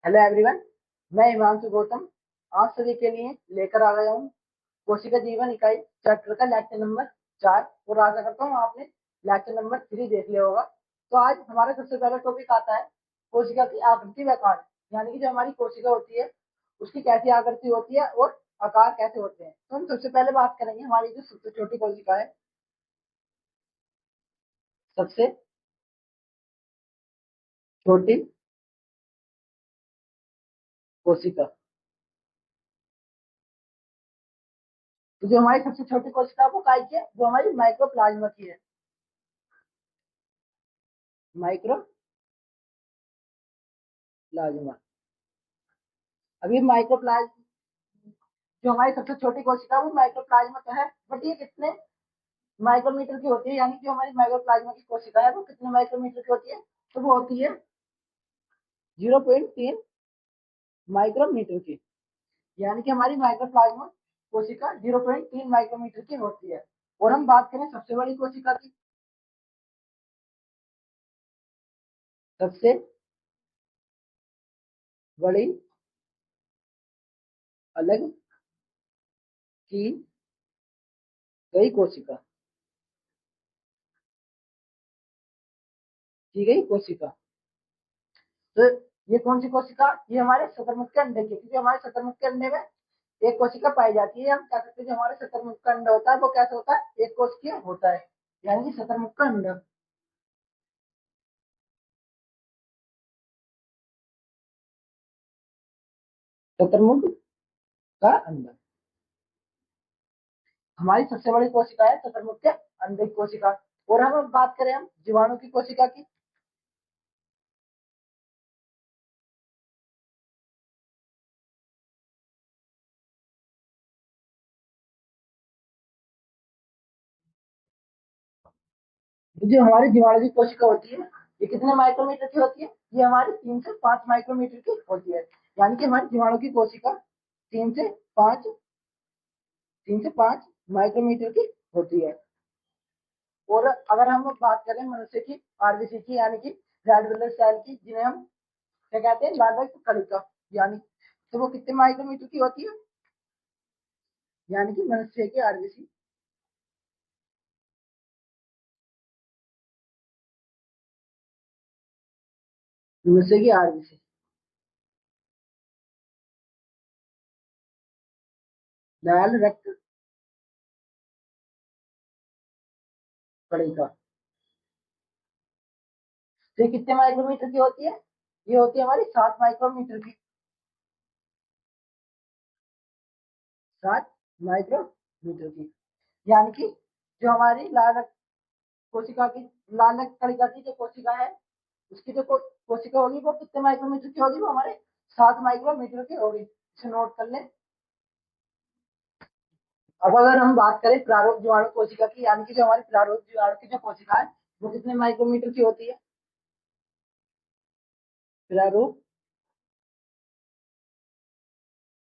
Hello everyone. मैं हिमांशु गौतम आप सभी के लिए लेकर आ गया हूँ कोशिका जीवन इकाई चैप्टर का लेक्चर नंबर 4। और आशा करता हूँ आपने लेक्चर नंबर 3 देख लिया होगा। तो आज हमारा सबसे पहला टॉपिक आता है कोशिका की आकृति व आकार, यानी कि जो हमारी कोशिका होती है उसकी कैसी आकृति होती है और आकार कैसे होते हैं। तो हम सबसे पहले बात करेंगे हमारी जो सबसे छोटी कोशिका है, सबसे छोटी कोशिका। तो जो हमारी सबसे छोटी कोशिका है वो काय की है, वो हमारी माइक्रोप्लाज्मा की है। माइक्रोप्लाज्मा। अभी माइक्रोप्लाज्मा जो हमारी सबसे छोटी कोशिका है वो माइक्रोप्लाज्मा तो है, बट ये कितने माइक्रोमीटर की होती है, यानी जो हमारी माइक्रोप्लाज्मा की कोशिका है वो कितने माइक्रोमीटर की होती है, तो वो होती है 0.3 माइक्रोमीटर की। यानी कि हमारी माइक्रोप्लाज्मा कोशिका 0.3 माइक्रोमीटर की होती है। और हम बात करें सबसे बड़ी कोशिका की, सबसे बड़ी अलग की गई कोशिका, की गई कोशिका। तो ये कौन सी कोशिका, ये हमारे शुतुरमुर्ग के अंडे की, क्योंकि हमारे शुतुरमुर्ग के अंडे में एक कोशिका पाई जाती है। हम कह सकते हैं जो हमारे शुतुरमुर्ग का अंडा होता है वो कैसे होता है, एक कोशिकीय होता है, यानी कि शुतुरमुर्ग का अंडा। शुतुरमुर्ग का अंडा हमारी सबसे बड़ी कोशिका है, शुतुरमुर्ग के अंडे की कोशिका। और हम अब बात करें हम जीवाणु की कोशिका की, जो हमारी जीवाणु की कोशिका होती है ये कितने माइक्रोमीटर की होती है, ये हमारी 3 से 5 माइक्रोमीटर की होती है। यानी कि हमारी जीवाणु की कोशिका 3 से 5 माइक्रोमीटर की होती है। और अगर हम बात करें मनुष्य की आरबीसी की, यानी कि रेड ब्लड सेल की, जिन्हें हम क्या कहते हैं, लाल कणिका, यानी तो वो कितने माइक्रोमीटर की होती है, यानी कि मनुष्य की आरबीसी, मनुष्य की आरबीसी लाल रक्त कणिका, तो ये कितने माइक्रोमीटर की होती है, ये होती है हमारी 7 माइक्रोमीटर की, 7 माइक्रोमीटर की। यानी कि जो हमारी लाल रक्त कोशिका की, लाल रक्त कणिका की जो कोशिका है उसकी जो कोशिका होगी वो कितने माइक्रोमीटर की होगी, वो हमारे 7 माइक्रोमीटर की होगी। इसे नोट कर लें। अब अगर हम बात करें प्रारूप जीवाणु कोशिका की, यानी कि जो हमारी प्रारूप जीवाणु की जो कोशिका है वो कितने माइक्रोमीटर की होती है, प्रारूप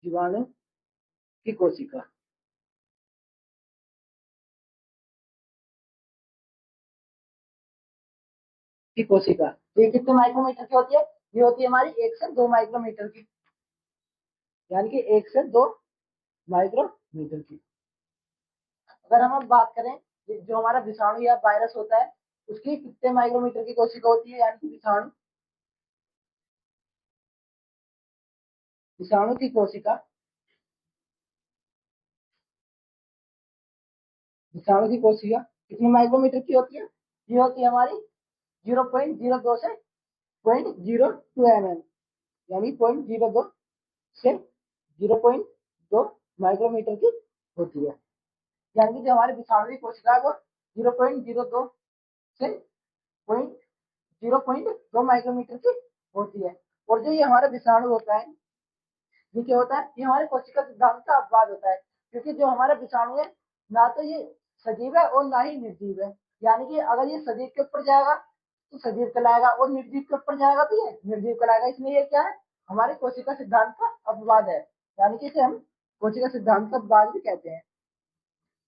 जीवाणु की कोशिका की कोशिका, तो ये कितने माइक्रोमीटर की होती है, ये होती है हमारी 1 से 2 माइक्रोमीटर की, यानी कि 1 से 2 माइक्रोमीटर की। अगर हम अब बात करें जो हमारा विषाणु या वायरस होता है उसकी कितने माइक्रोमीटर की कोशिका होती है, यानी कि विषाणु, विषाणु की कोशिका, विषाणु की कोशिका कितने माइक्रोमीटर की होती है, ये होती है हमारी 0.02 से 0.02 mm, यानी 0.02 से 0.2 माइक्रोमीटर की होती है। यानी कि जो हमारे विषाणु की कोशिका है वो 0.02 से 0.2 माइक्रोमीटर की होती है। और जो ये हमारा विषाणु होता है ये क्या होता है, ये हमारे कोशिका सिद्धांत का अपवाद होता है, क्योंकि जो हमारा विषाणु है ना तो ये सजीव है और ना ही निर्जीव है। यानी कि अगर ये सजीव के ऊपर जाएगा तो सजीव कहलाएगा और निर्जीव के ऊपर जाएगा तो ये निर्जीव कहलाएगा। इसलिए ये क्या है, हमारे कोशिका सिद्धांत का अपवाद है, यानी कि इसे हम कोशिका सिद्धांत का अपवाद भी कहते हैं।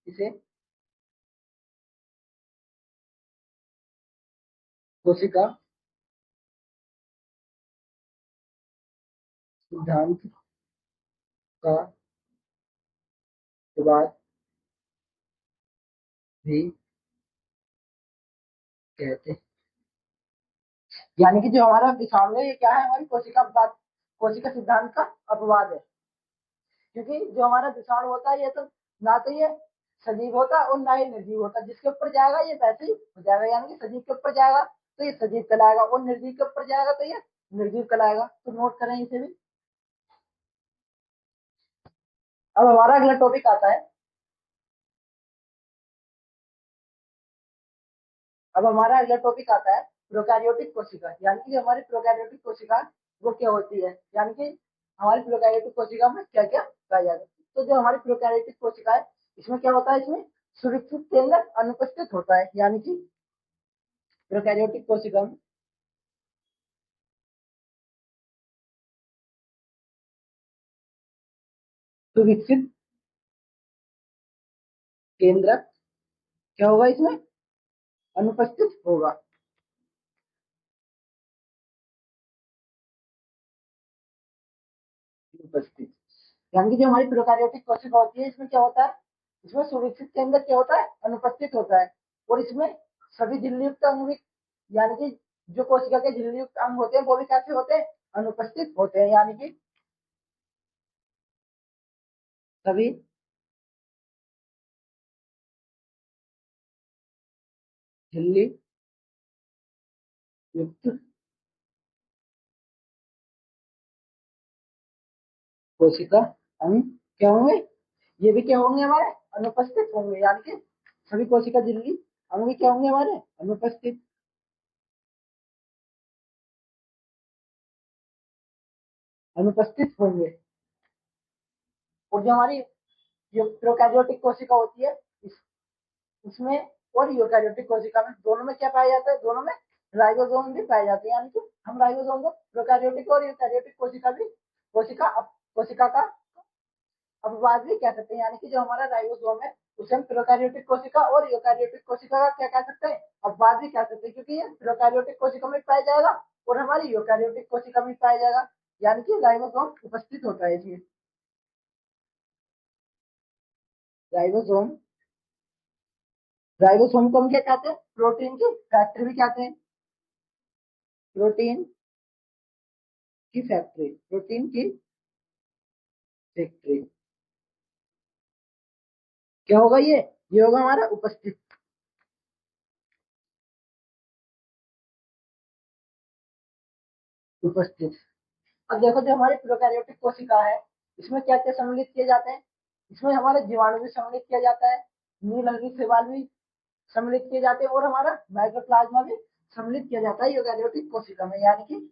इसे कोशिका सिद्धांत का अपवाद भी कहते हैं। यानी कि जो हमारा विषाणु है ये क्या है, हमारी कोशिका अपवाद, कोशिका सिद्धांत का अपवाद है। क्योंकि जो हमारा विषाणु होता है ये तो ना तो ये सजीव होता और ना ही निर्जीव होता, जिसके ऊपर जाएगा ये वैसे ही हो जाएगा, यानी कि सजीव के ऊपर जाएगा तो ये सजीव कहलाएगा और निर्जीव के ऊपर जाएगा तो ये निर्जीव कहलाएगा। तो नोट करें इसे भी। अब हमारा अगला टॉपिक आता है, अब हमारा अगला टॉपिक आता है प्रोकैरियोटिक कोशिका। यानी कि हमारी प्रोकैरियोटिक कोशिका वो क्या होती है, यानी कि हमारी प्रोकैरियोटिक कोशिका में क्या क्या पाया जाता है। तो जो हमारी प्रोकैरियोटिक कोशिका है इसमें क्या होता है, इसमें सुरक्षित केंद्र अनुपस्थित होता है। यानी कि प्रोकैरियोटिक कोशिका में सुविकसित केंद्र क्या होगा, इसमें अनुपस्थित होगा। अनुपस्थित, यानी कि जो हमारी प्रोकैरियोटिक कोशिका होती है इसमें क्या होता है, इसमें सुविकसित केंद्र क्या होता है, अनुपस्थित होता है। और इसमें सभी झिल्ली अंग भी, यानी कि जो कोशिका के झिल्ली अंग होते हैं वो भी कैसे होते हैं, अनुपस्थित होते हैं। यानी कि सभी झिल्ली युक्त कोशिका अंग क्या होंगे, ये भी क्या होंगे, हमारे अनुपस्थित होंगे। यानी कि सभी कोशिका झिल्ली अंग भी क्या होंगे, हमारे अनुपस्थित, अनुपस्थित होंगे। और जो हमारी जो प्रोकैरियोटिक कोशिका होती है इस, इसमें और यूकैरियोटिक कोशिका में दोनों में क्या पाया जाता है, दोनों में राइबोसोम भी पाए जाते हैं। यानी कि हम राइबोसोम को प्रोकैरियोटिक और यूकैरियोटिक कोशिका भी, कोशिका का अपवाद भी कह सकते हैं। यानी कि जो हमारा राइबोसोम है उसे हम प्रोकैरियोटिक कोशिका और यूकैरियोटिक कोशिका का क्या कह सकते हैं, अपवाद भी कह सकते हैं। क्योंकि ये प्रोकैरियोटिक कोशिका में पाया जाएगा और हमारी यूकैरियोटिक कोशिका में पाया जाएगा। यानी कि राइबोसोम उपस्थित होता है इसमें। राइबोसोम, राइबोसोम को हम क्या कहते हैं, प्रोटीन की फैक्ट्री भी कहते हैं। प्रोटीन की फैक्ट्री, प्रोटीन की फैक्ट्री क्या होगा, ये होगा हमारा उपस्थित, उपस्थित। अब देखो जो हमारी प्रोकैरियोटिक कोशिका है इसमें क्या क्या सम्मिलित किए जाते हैं, इसमें हमारे जीवाणु भी सम्मिलित किया जाता है, नील हल्दी शैवाल भी सम्मिलित किए जाते हैं और हमारा माइक्रोप्लाज्मा भी सम्मिलित किया जाता है यूकैरियोटिक कोशिका में। यानी कि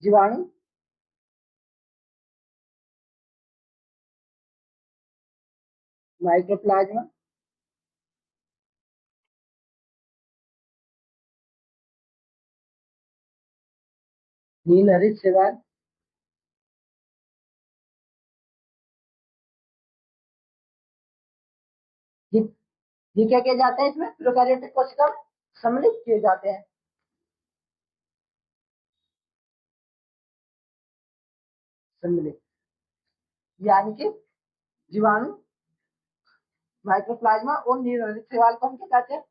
जीवाणु, माइक्रोप्लाज्मा, नील हरित शैवाल, ये ये क्या किए जाते हैं, इसमें प्रोकैरियोटिक कोशिका में सम्मिलित किए जाते हैं। सम्मिलित, यानी कि जीवाणु, माइक्रोप्लाज्मा और नील हरित शैवाल को हम क्या कहते हैं,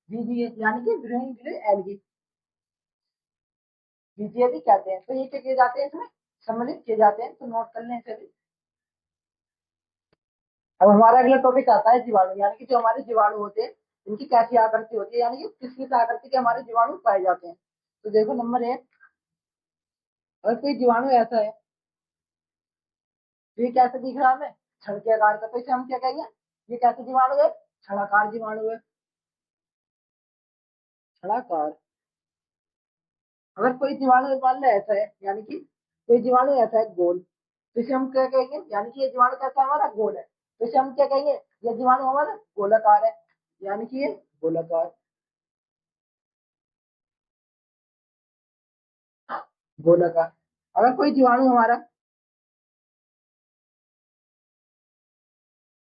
बीजीए, यानी कि ग्रीन ग्रे एल्गी, बीजीए भी कहते हैं। तो ये क्या किए जाते हैं, इसमें सम्मिलित किए जाते हैं। तो नोट कर लें इसे भी। अब हमारा अगला टॉपिक आता है जीवाणु। यानी कि जो हमारे जीवाणु होते हैं इनकी कैसी आकृति होती है, यानी कि किस किस आकृति के हमारे जीवाणु पाए जाते हैं। तो देखो नंबर एक, अगर कोई जीवाणु ऐसा है तो ये कैसे दिख रहा है हमें, छड़ के आकार का, तो इसे हम क्या कहेंगे, ये कैसे जीवाणु है, छड़ाकार जीवाणु है, छड़ाकार। अगर कोई जीवाणु मान लो ऐसा है, यानी कि कोई जीवाणु ऐसा है गोल, तो इसे हम क्या कहेंगे, यानी कि ये जीवाणु कैसा हमारा गोल है, तो इसे हम क्या कहेंगे, ये जीवाणु हमारा गोलाकार है, यानी कि ये गोलाकार, गोलाकार। अगर कोई जीवाणु हमारा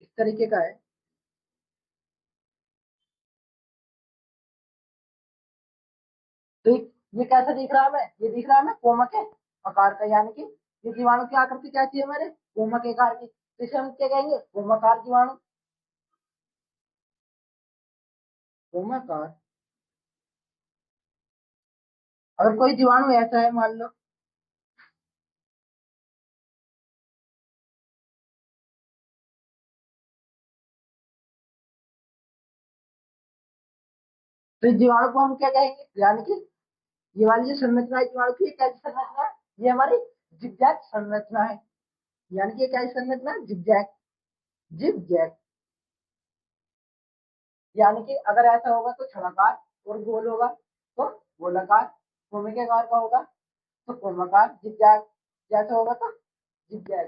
इस तरीके का है, तो ये कैसा दिख रहा है हमें, ये दिख रहा है हमें कोमक है आकार का, यानी कि ये जीवाणु की आकृति क्या चाहिए हमारे, कोमक आकार की, तो इसे हम क्या कहेंगे, कोमाकार जीवाणु, कोमाकार। अगर कोई जीवाणु ऐसा है मान लो, तो इस जीवाणु को हम क्या कहेंगे, यानी कि ये वाली जो संरचना है जीवाणु की, कैसी संरचना है, ये हमारी जिगजैग संरचना है, यानी कि ये कैसी संरचना है, जिगजैग, जिगजैग, यानी कि अगर ऐसा होगा तो छलाकार, और गोल होगा तो गोलाकार, कोमे के आकार का होगा तो कोमाकार, जिगजैग जैसा होगा तो जिगजैग,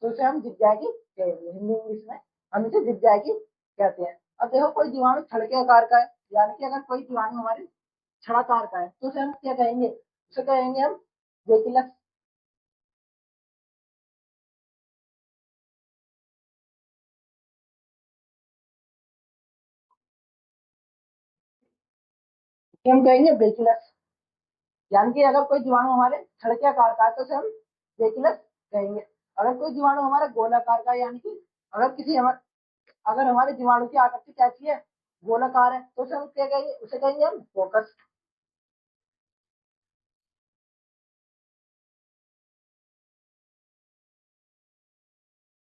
तो इसे हम जिगजैगी कहेंगे, हिंदी इंग्लिश में हम इसे जिगजैगी कहते हैं। अब देखो कोई जीवाणु छड़ के आकार का है, यानी कि अगर कोई जीवाणु हमारे छड़ाकार का है तो उसे हम क्या कहेंगे, उसे कहेंगे हम बेकिलस, हम कहेंगे बेकिलस, यानी कि अगर कोई जीवाणु हमारे छड़ के आकार का है तो उसे हम बेकिलस कहेंगे। अगर कोई जीवाणु हमारा गोलाकार का है, यानी कि अगर किसी हमारे, अगर हमारे जीवाणु की आकृति कैसी है, गोलाकार है, तो उसे हम क्या कहेंगे, उसे कहेंगे हम फोकस,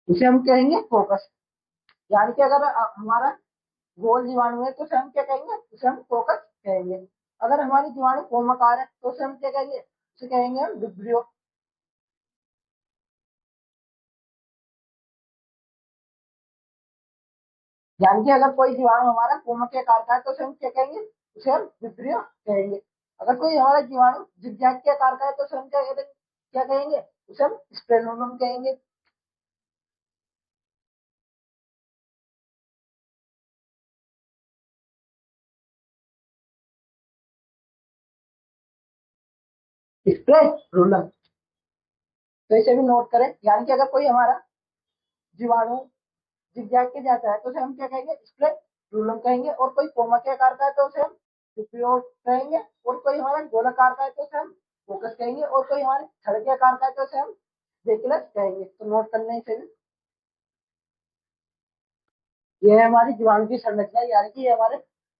उसे हम कहेंगे फोकस, यानी कि अगर हमारा गोल जीवाणु है तो उसे हम क्या कहेंगे, उसे हम फोकस कहेंगे। अगर हमारी जीवाणु कोमाकार है तो उसे हम क्या कहेंगे, उसे कहेंगे हम विब्रियो, यानी कि अगर कोई जीवाणु हमारा कोमक के आकार का है तो उसे हम क्या कहेंगे, उसे हम विब्रियो कहेंगे। अगर कोई हमारा जीवाणु जिगजैग के आकार का है तो उसे हम क्या कहेंगे, उसे हम स्प्लेनोलम कहेंगे। स्प्लेनोलम, तो इसे भी नोट करें, यानी कि अगर कोई हमारा जीवाणु जिगजैग के जाता है तो उसे हम क्या कहेंगे, स्प्लेनोलम कहेंगे, और कोई कोमक के आकार का है तो उसे हम विब्रियो कहेंगे, और कोई हमारा गोलाकार का है तो उसे हम फोकस कहेंगे, और कोई हमारे छड़ के आकार का है तो उसे हम बेकिलस कहेंगे। तो नोट करने से भी, ये है हमारी जीवाणु की संरचना, यानी कि ये हमारे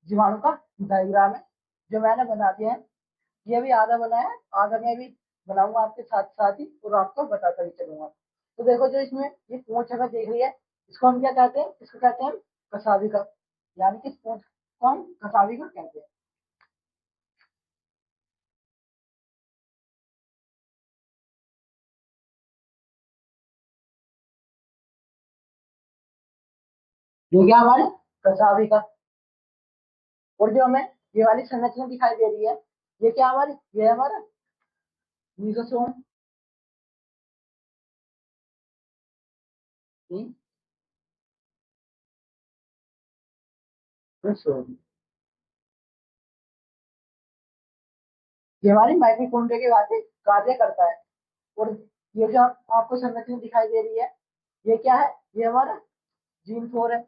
जीवाणु का डायग्राम है जो मैंने बना दिया है। ये भी आधा बनाया है, आधा मैं भी बनाऊंगा आपके साथ साथ ही, और आपको बताता भी चलूंगा। तो देखो जो इसमें ये पूंछ अगर देख रही है, इसको हम क्या कहते हैं, इसको कहते हैं कसाविका, यानी कि इस पूंछ को हम कसाविका कहते हैं। ये क्या हमारी कसाविका, और जो हमें ये वाली संरचना दिखाई दे रही है, ये क्या हमारी, ये है हमारा मीजोसोम, मीजोसोम, ये हमारी माइटोकॉन्ड्रिया के वास्ते कार्य करता है। और ये जो आपको संरचना दिखाई दे रही है, ये क्या है, ये हमारा जीन फोर है,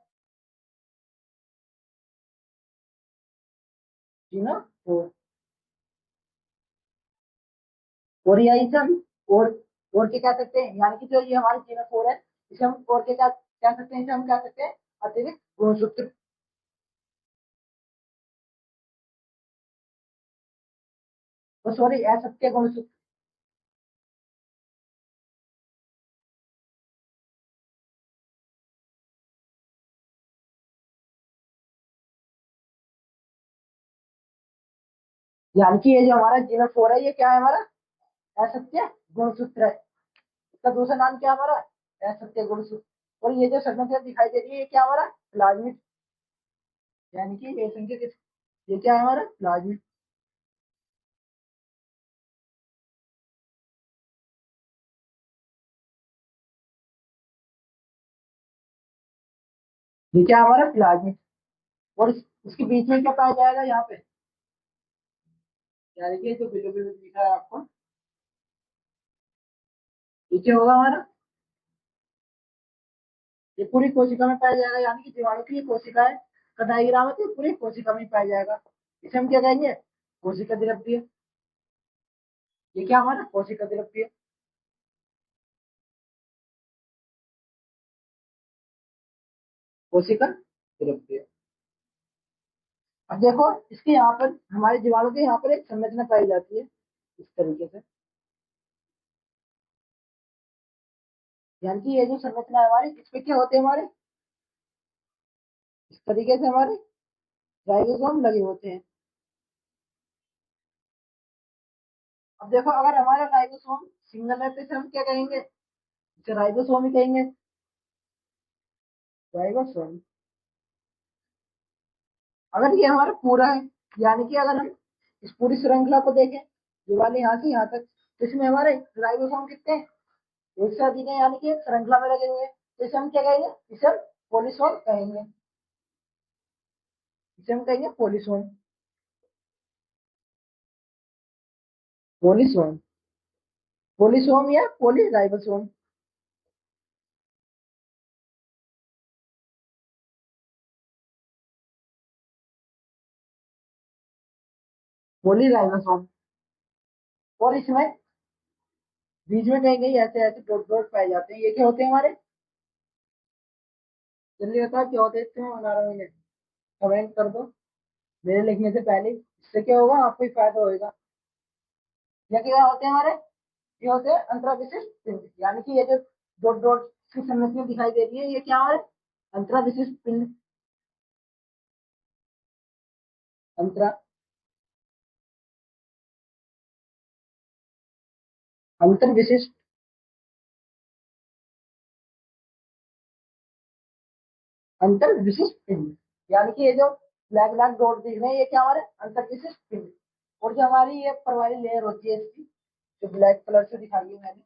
जीनो फोर, और ये इसे हम और क्या कह सकते हैं, यानी कि जो ये हमारी जीनो फोर है, इसे हम और क्या कह सकते हैं, इसे हम कह सकते हैं अतिरिक्त गुणसूत्र, तो सॉरी असत्य गुणसूत्र, यानी कि ये जो हमारा जीनो फोर है, ये क्या है हमारा असत्य गुणसूत्र है, इसका दूसरा नाम क्या है हमारा, असत्य गुणसूत्र। और ये जो संरचना दिखाई दे रही है, ये क्या हमारा प्लाज्मिड, यानी कि ये संख्या, ये क्या है हमारा प्लाज्मिड, ये क्या है हमारा प्लाज्मिड। और इसके बीच में क्या पाया जाएगा यहाँ पे, यानी कि जो बिल्लू बिल्लू दिख रहा है आपको, ये क्या होगा हमारा, ये पूरी कोशिका में पाया जाएगा, यानी कि जीवाणु की ये कोशिका है, कटाई गिरावट ये पूरी कोशिका में पाया जाएगा, इसे हम क्या कहेंगे, कोशिका द्रव्य। ये क्या हमारा कोशिका द्रव्य, कोशिका द्रव्य। अब देखो इसके यहाँ पर हमारे जीवाणु के यहाँ पर एक संरचना पाई जाती है इस तरीके से, यानी कि ये जो संरचना है हमारी, इसमें क्या होते हैं हमारे, इस तरीके से हमारे राइबोसोम लगे होते हैं। अब देखो अगर हमारा राइबोसोम सिंगल है तो इसे हम क्या कहेंगे, इसे राइबोसोम ही कहेंगे, राइबोसोम। अगर ये हमारा पूरा है, यानी कि अगर हम इस पूरी श्रृंखला को देखें, ये वाले यहाँ से यहाँ तक, तो इसमें हमारे राइबोसोम कितने हैं, एक से अधिक है, यानी कि एक श्रृंखला में लगे हुए हैं, तो इसे हम क्या कहेंगे, इसे हम पोलिसोम कहेंगे, इसे हम कहेंगे पोलिसोम, पोलिसोम, पोलिसोम या पोलीराइबोसोम। पोलीराइबोसोम। और इसमें बीच में कहीं कहीं ऐसे ऐसे डॉट डॉट पाए जाते हैं, ये क्या होते हैं हमारे, जल्दी बताओ क्या होते हैं, इससे मैं बना रहा हूँ, कमेंट कर दो मेरे लिखने से पहले, इससे क्या होगा आपको ही फायदा होगा। ये क्या होते हैं हमारे, ये होते हैं अंतरा विशिष्ट पिंड, यानी कि ये जो डॉट डॉट की संरचना दिखाई दे रही है, ये क्या हमारे अंतरा विशिष्ट पिंड, अंतरा, अंतर विशिष्ट, अंतर विशिष्ट पिंड, यानी कि ये जो ब्लैक ब्लैक डॉट दिख रहे हैं, ये क्या हमारे अंतर विशिष्ट पिंड। और जो हमारी ये ऊपर वाली लेयर होती है इसकी, जो ब्लैक कलर से दिखाई है मैंने,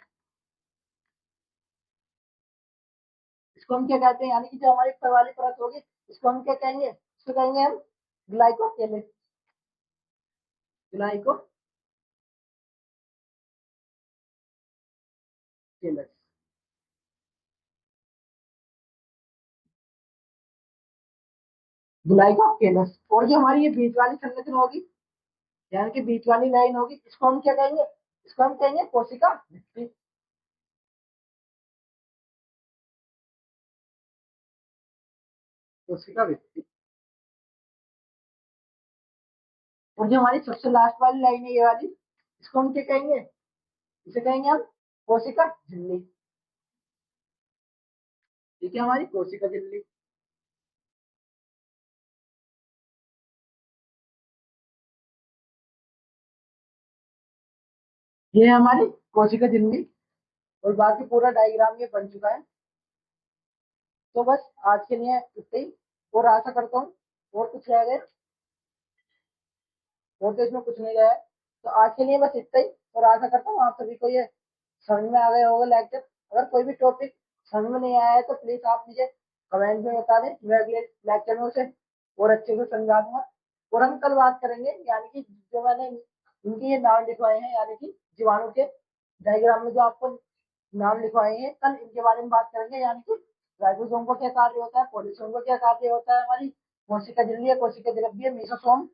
इसको हम क्या कहते हैं, यानी कि जो हमारी ऊपर वाली परत होगी, इसको हम क्या कहेंगे, इसको कहेंगे हम ग्लाइकोकेलिस, ग्लाइकोकेलस, ग्लाइकोकेलस। और जो हमारी ये बीच वाली संरचना होगी, यानी कि बीच वाली लाइन होगी, इसको हम क्या कहेंगे, इसको हम कहेंगे कोशिका भित्ति, कोशिका भित्ति। और जो हमारी सबसे लास्ट वाली लाइन है ये वाली, इसको हम क्या कहेंगे, इसे कहेंगे हम कोशिका झिल्ली, ठीक है, हमारी कोशिका झिल्ली। ये है हमारी कोशिका झिल्ली, और बाकी पूरा डायग्राम ये बन चुका है। तो बस आज के लिए इतना ही, और आशा करता हूँ और कुछ रह गए, और तो इसमें कुछ नहीं रहा है, तो आज के लिए बस इतना ही, और आशा करता हूँ आप सभी को ये समझ में आ गया होगा लेक्चर। अगर कोई भी टॉपिक समझ में नहीं आया है तो प्लीज आप मुझे कमेंट में बता दें, मैं अगले लेक्चर में उसे और अच्छे से समझा दूंगा। और हम कल बात करेंगे, यानी कि जो मैंने इनके ये नाम लिखवाए हैं, यानी कि जीवाणु के डायग्राम में जो आपको नाम लिखवाए हैं, कल इनके बारे में बात करेंगे, यानी कि राइबोसोम का क्या कार्य होता है, पॉलीसोम का क्या कार्य होता है, हमारी कोशिका झिल्ली, कोशिका द्रव्य, मेसोसोम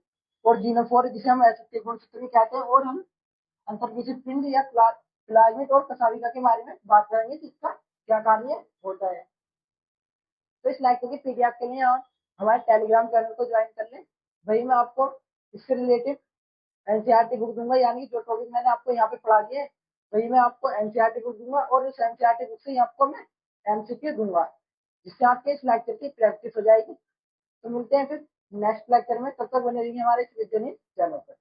और जीनोफोर, जिसे हम ऐसे गुणसूत्र भी कहते हैं, और हम अंतर्विशिष्ट पिंड या प्लाज्मिड और कसाविका के बारे में बात करेंगे, जिसका क्या कार्य होता है। तो इस लेक्चर की पीडीएफ के लिए आप हमारे टेलीग्राम चैनल को ज्वाइन कर लें, वही मैं आपको इससे रिलेटेड एनसीईआरटी बुक दूंगा, यानी कि जो टॉपिक मैंने आपको यहाँ पे पढ़ा दिए, वही मैं आपको एनसीईआरटी बुक दूंगा, और उस एनसीईआरटी बुक से ही आपको मैं एमसीक्यू दूंगा, जिससे आपके इस लेक्चर की प्रैक्टिस हो जाएगी। तो मिलते हैं फिर नेक्स्ट लेक्चर में, तब तक बने रहिए हमारे इस विद्यालय चैनल पर।